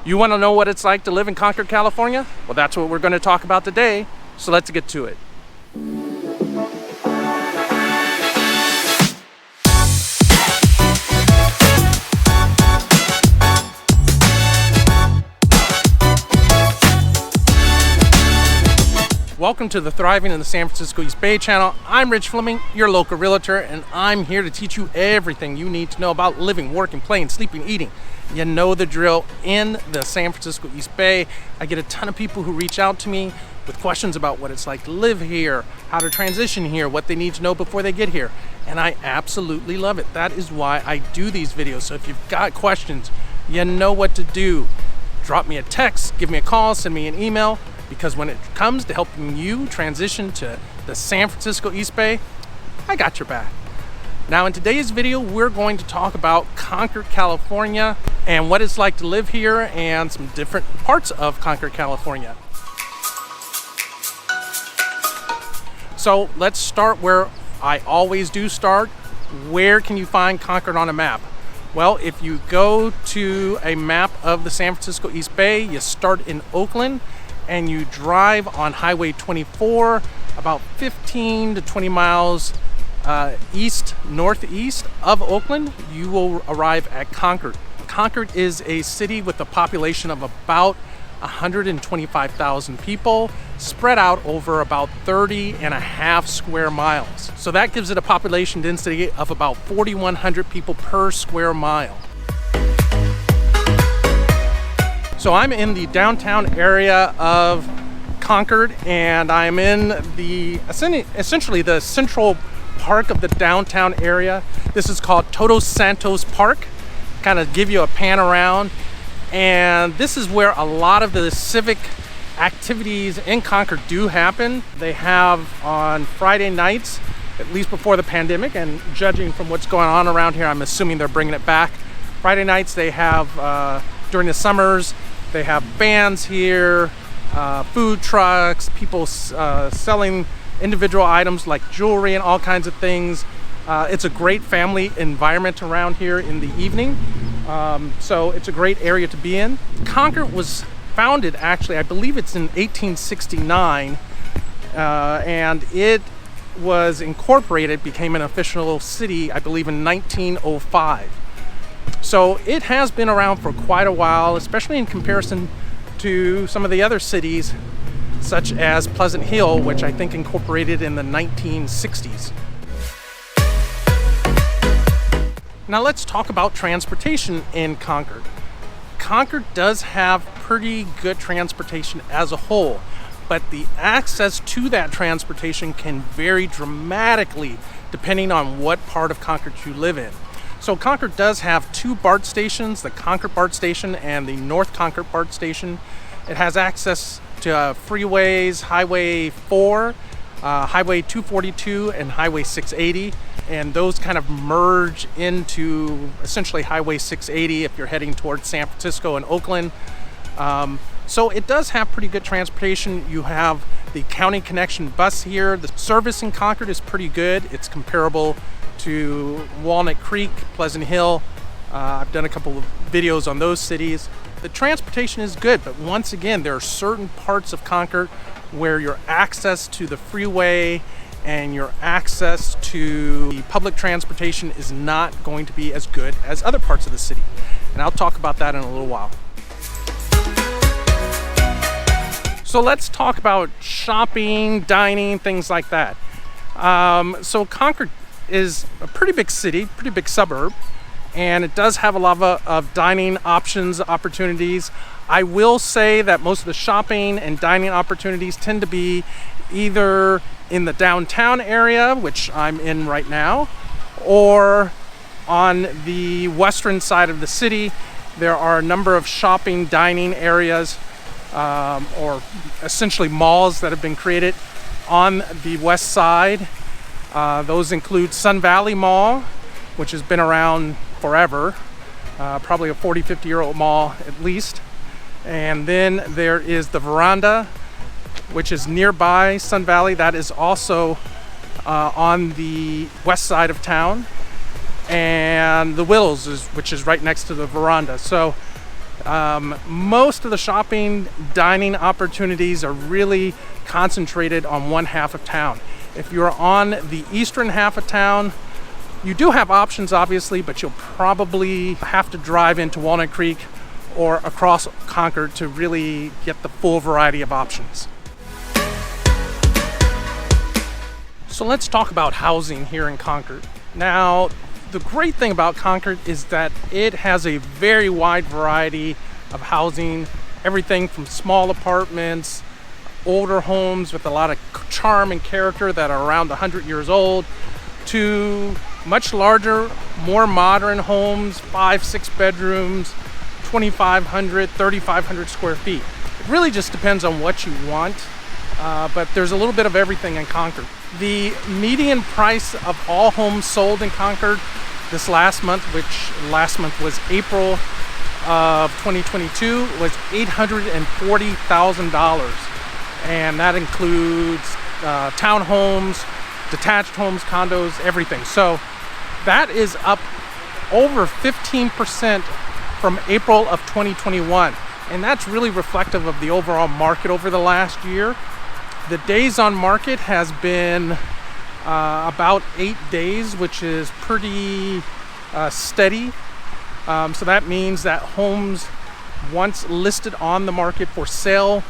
You want to know what it's like to live in Concord, California? Well, that's what we're going to talk about today, so let's get to it. Welcome to the Thriving in the San Francisco East Bay channel. I'm Rich Fleming, your local realtor, and I'm here to teach you everything you need to know about living, working, playing, sleeping, eating. You know the drill in the San Francisco East Bay. I get a ton of people who reach out to me with questions about what it's like to live here, how to transition here, what they need to know before they get here. And I absolutely love it. That is why I do these videos. So if you've got questions, you know what to do. Drop me a text, give me a call, send me an email. Because when it comes to helping you transition to the San Francisco East Bay, I got your back. Now in today's video, we're going to talk about Concord, California, and what it's like to live here and some different parts of Concord, California. So let's start where I always do start. Where can you find Concord on a map? Well, if you go to a map of the San Francisco East Bay, you start in Oakland, and you drive on Highway 24 about 15 to 20 miles northeast of Oakland, you will arrive at Concord. Concord is a city with a population of about 125,000 people spread out over about 30.5 square miles. So that gives it a population density of about 4,100 people per square mile. So I'm in the downtown area of Concord, and I'm in the essentially the central park of the downtown area. This is called Todos Santos Park. Kind of give you a pan around, and this is where a lot of the civic activities in Concord do happen. They have on Friday nights, at least before the pandemic, and judging from what's going on around here, I'm assuming they're bringing it back. Friday nights they have, during the summers, they have bands here, food trucks, people selling individual items like jewelry and all kinds of things. It's a great family environment around here in the evening, so it's a great area to be in. Concord was founded, actually, I believe it's in 1869, and it was incorporated, became an official city, I believe, in 1905. So it has been around for quite a while, especially in comparison to some of the other cities, such as Pleasant Hill, which I think incorporated in the 1960s. Now let's talk about transportation in Concord. Concord does have pretty good transportation as a whole, but the access to that transportation can vary dramatically depending on what part of Concord you live in. So Concord does have two BART stations, the Concord BART station and the North Concord BART station. It has access to freeways, Highway 4, Highway 242, and Highway 680. And those kind of merge into essentially Highway 680 if you're heading towards San Francisco and Oakland. So it does have pretty good transportation. You have the County Connection bus here. The service in Concord is pretty good. It's comparable to Walnut Creek, Pleasant Hill. I've done a couple of videos on those cities. The transportation is good, but once again, there are certain parts of Concord where your access to the freeway and your access to the public transportation is not going to be as good as other parts of the city. And I'll talk about that in a little while. So let's talk about shopping, dining, things like that. So Concord is a pretty big city, pretty big suburb, and it does have a lot of dining options, opportunities. I will say that most of the shopping and dining opportunities tend to be either in the downtown area, which I'm in right now, or on the western side of the city. There are a number of shopping, dining areas, or essentially malls that have been created on the west side. Those include Sun Valley Mall, which has been around forever, probably a 40-50-year-old mall at least. And then there is the Veranda, which is nearby Sun Valley. That is also on the west side of town. And the Willows, which is right next to the Veranda. So Most of the shopping, dining opportunities are really concentrated on one half of town. If you're on the eastern half of town, you do have options obviously, but you'll probably have to drive into Walnut Creek or across Concord to really get the full variety of options. So let's talk about housing here in Concord. Now, the great thing about Concord is that it has a very wide variety of housing, everything from small apartments, older homes with a lot of charm and character that are around 100 years old, to much larger, more modern homes, 5-6 bedrooms, 2,500, 3,500 square feet. It really just depends on what you want, but there's a little bit of everything in Concord. The median price of all homes sold in Concord this last month, which last month was April of 2022, was $840,000. And that includes townhomes, detached homes, condos, everything. So that is up over 15% from April of 2021. And that's really reflective of the overall market over the last year. The days on market has been about 8 days, which is pretty steady. So that means that homes once listed on the market for sale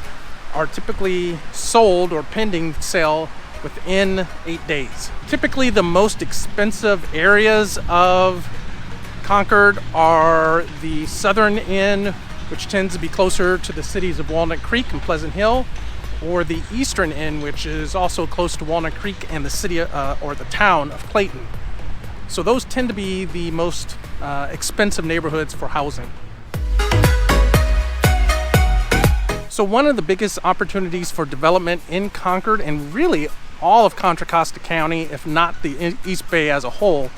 are typically sold or pending sale within 8 days. Typically the most expensive areas of Concord are the southern end, which tends to be closer to the cities of Walnut Creek and Pleasant Hill, or the eastern end, which is also close to Walnut Creek and the city or the town of Clayton. So those tend to be the most expensive neighborhoods for housing. So one of the biggest opportunities for development in Concord, and really all of Contra Costa County, if not the East Bay as a whole,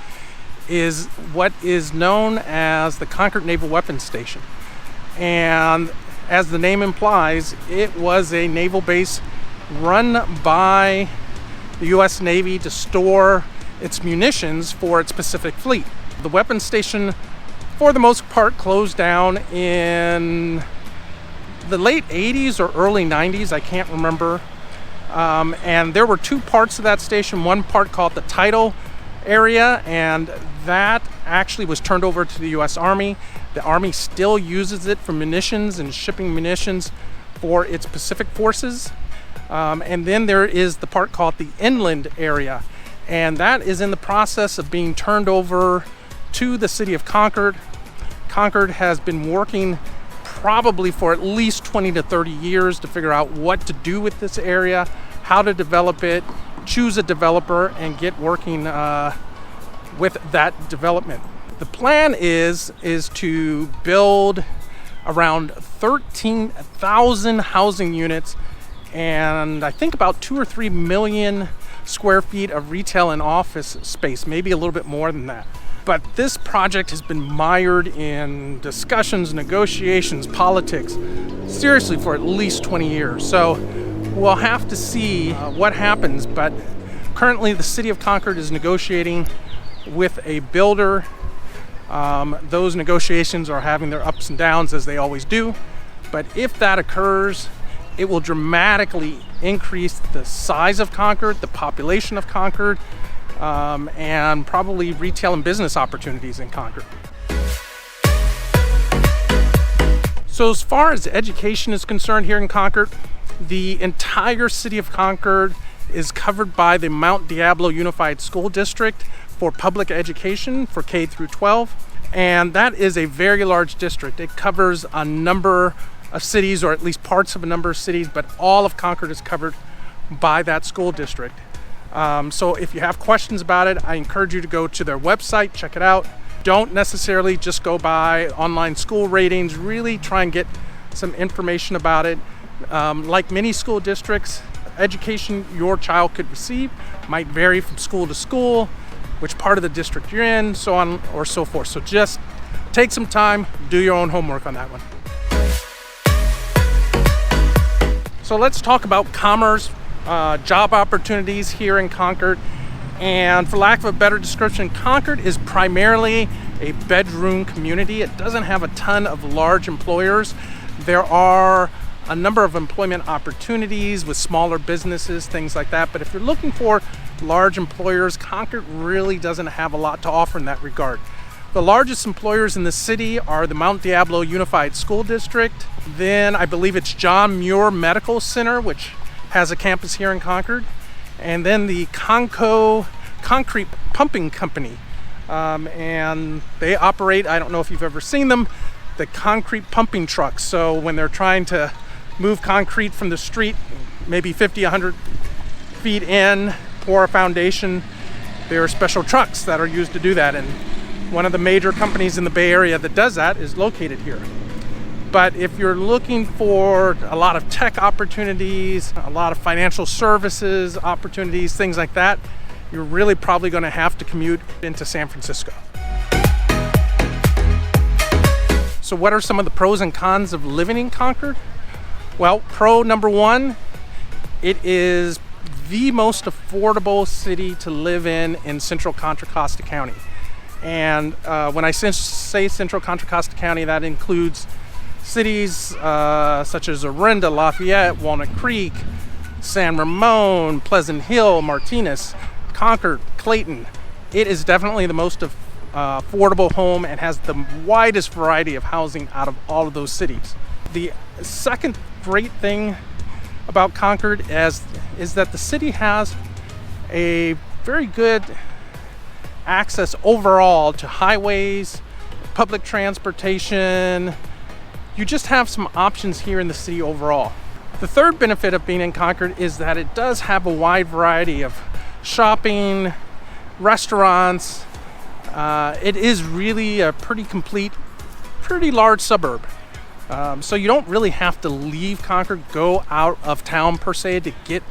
is what is known as the Concord Naval Weapons Station. And as the name implies, it was a naval base run by the U.S. Navy to store its munitions for its Pacific Fleet. The weapons station, for the most part, closed down in the late 80s or early 90s, I can't remember. And there were two parts of that station, one part called the Tidal area, and that actually was turned over to the U.S. Army. The Army still uses it for munitions and shipping munitions for its Pacific forces. And then there is the part called the Inland area, and that is in the process of being turned over to the city of Concord. Concord has been working probably for at least 20 to 30 years to figure out what to do with this area, how to develop it, choose a developer, and get working with that development. The plan is to build around 13,000 housing units and I think about 2 or 3 million square feet of retail and office space, maybe a little bit more than that. But this project has been mired in discussions, negotiations, politics, seriously for at least 20 years. So we'll have to see what happens, but currently the city of Concord is negotiating with a builder. Those negotiations are having their ups and downs, as they always do. But if that occurs, it will dramatically increase the size of Concord, the population of Concord, and probably retail and business opportunities in Concord. So as far as education is concerned here in Concord, the entire city of Concord is covered by the Mount Diablo Unified School District for public education for K through 12. And that is a very large district. It covers a number of cities, or at least parts of a number of cities, but all of Concord is covered by that school district. So if you have questions about it, I encourage you to go to their website, check it out. Don't necessarily just go by online school ratings, really try and get some information about it. Like many school districts, education your child could receive might vary from school to school, which part of the district you're in, so on or so forth. So just take some time, do your own homework on that one. So let's talk about commerce, job opportunities here in Concord. And for lack of a better description, Concord is primarily a bedroom community. It doesn't have a ton of large employers. There are a number of employment opportunities with smaller businesses, things like that. But if you're looking for large employers, Concord really doesn't have a lot to offer in that regard. The largest employers in the city are the Mount Diablo Unified School District. Then I believe it's John Muir Medical Center, which has a campus here in Concord. And then the Concrete Pumping Company. And they operate, I don't know if you've ever seen them, the concrete pumping trucks. So when they're trying to move concrete from the street, maybe 50, 100 feet in, pour a foundation, there are special trucks that are used to do that. And one of the major companies in the Bay Area that does that is located here. But if you're looking for a lot of tech opportunities, a lot of financial services opportunities, things like that, you're really probably going to have to commute into San Francisco. So what are some of the pros and cons of living in Concord? Well, pro number one, it is the most affordable city to live in Central Contra Costa County. And when I say Central Contra Costa County, that includes cities such as Orinda, Lafayette, Walnut Creek, San Ramon, Pleasant Hill, Martinez, Concord, Clayton. It is definitely the most affordable home and has the widest variety of housing out of all of those cities. The second great thing about Concord is that the city has a very good access overall to highways, public transportation. You just have some options here in the city overall. The third benefit of being in Concord is that it does have a wide variety of shopping, restaurants. It is really a pretty complete, pretty large suburb. So you don't really have to leave Concord, go out of town per se to get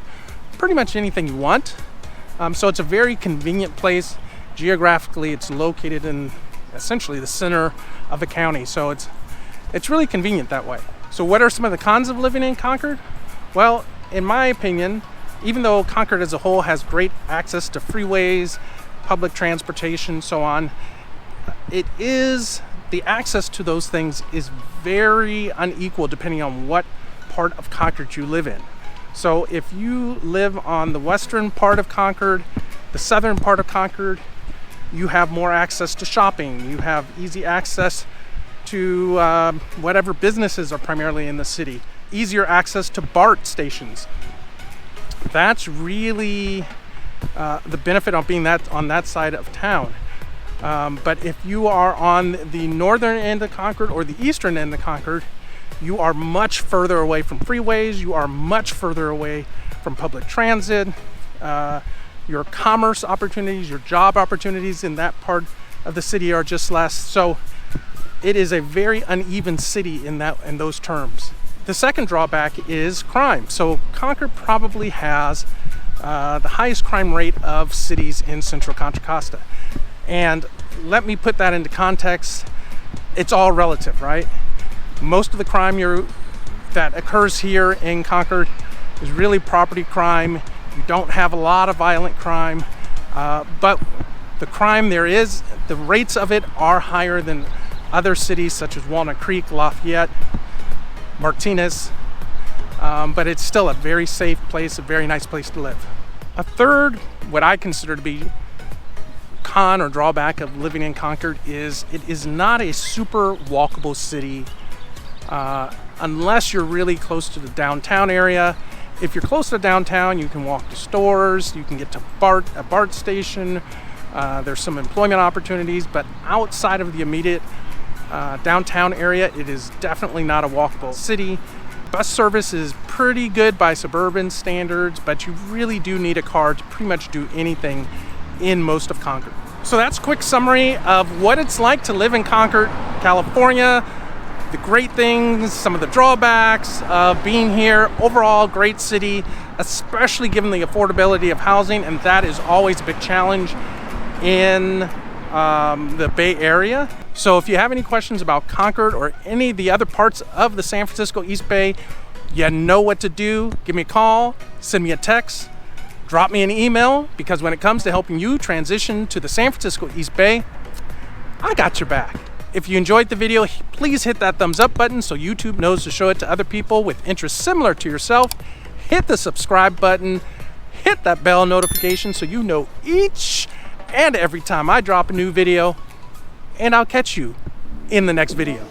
pretty much anything you want. So it's a very convenient place. Geographically, it's located in essentially the center of the county. So it's really convenient that way. So what are some of the cons of living in Concord? Well, in my opinion, even though Concord as a whole has great access to freeways, public transportation, so on, the access to those things is very unequal depending on what part of Concord you live in. So if you live on the western part of Concord, the southern part of Concord, you have more access to shopping. You have easy access to whatever businesses are primarily in the city. Easier access to BART stations. That's really the benefit of being on that side of town. But if you are on the northern end of Concord or the eastern end of Concord, you are much further away from freeways. You are much further away from public transit. Your commerce opportunities, your job opportunities in that part of the city are just less. So it is a very uneven city in those terms. The second drawback is crime. So Concord probably has the highest crime rate of cities in Central Contra Costa. And let me put that into context. It's all relative, right? Most of the crime that occurs here in Concord is really property crime. You don't have a lot of violent crime, but the crime the rates of it are higher than other cities such as Walnut Creek, Lafayette, Martinez, but it's still a very safe place, a very nice place to live. A third, what I consider to be con or drawback of living in Concord is it is not a super walkable city unless you're really close to the downtown area. If you're close to downtown, you can walk to stores, you can get to a BART station, there's some employment opportunities, but outside of the immediate downtown area, it is definitely not a walkable city. Bus service is pretty good by suburban standards, but you really do need a car to pretty much do anything in most of Concord. So that's a quick summary of what it's like to live in Concord, California, the great things, some of the drawbacks of being here. Overall, great city, especially given the affordability of housing, and that is always a big challenge in the Bay Area. So if you have any questions about Concord or any of the other parts of the San Francisco East Bay, you know what to do. Give me a call, send me a text, drop me an email, because when it comes to helping you transition to the San Francisco East Bay, I got your back. If you enjoyed the video, please hit that thumbs up button so YouTube knows to show it to other people with interests similar to yourself. Hit the subscribe button, hit that bell notification so you know each and every time I drop a new video, and I'll catch you in the next video.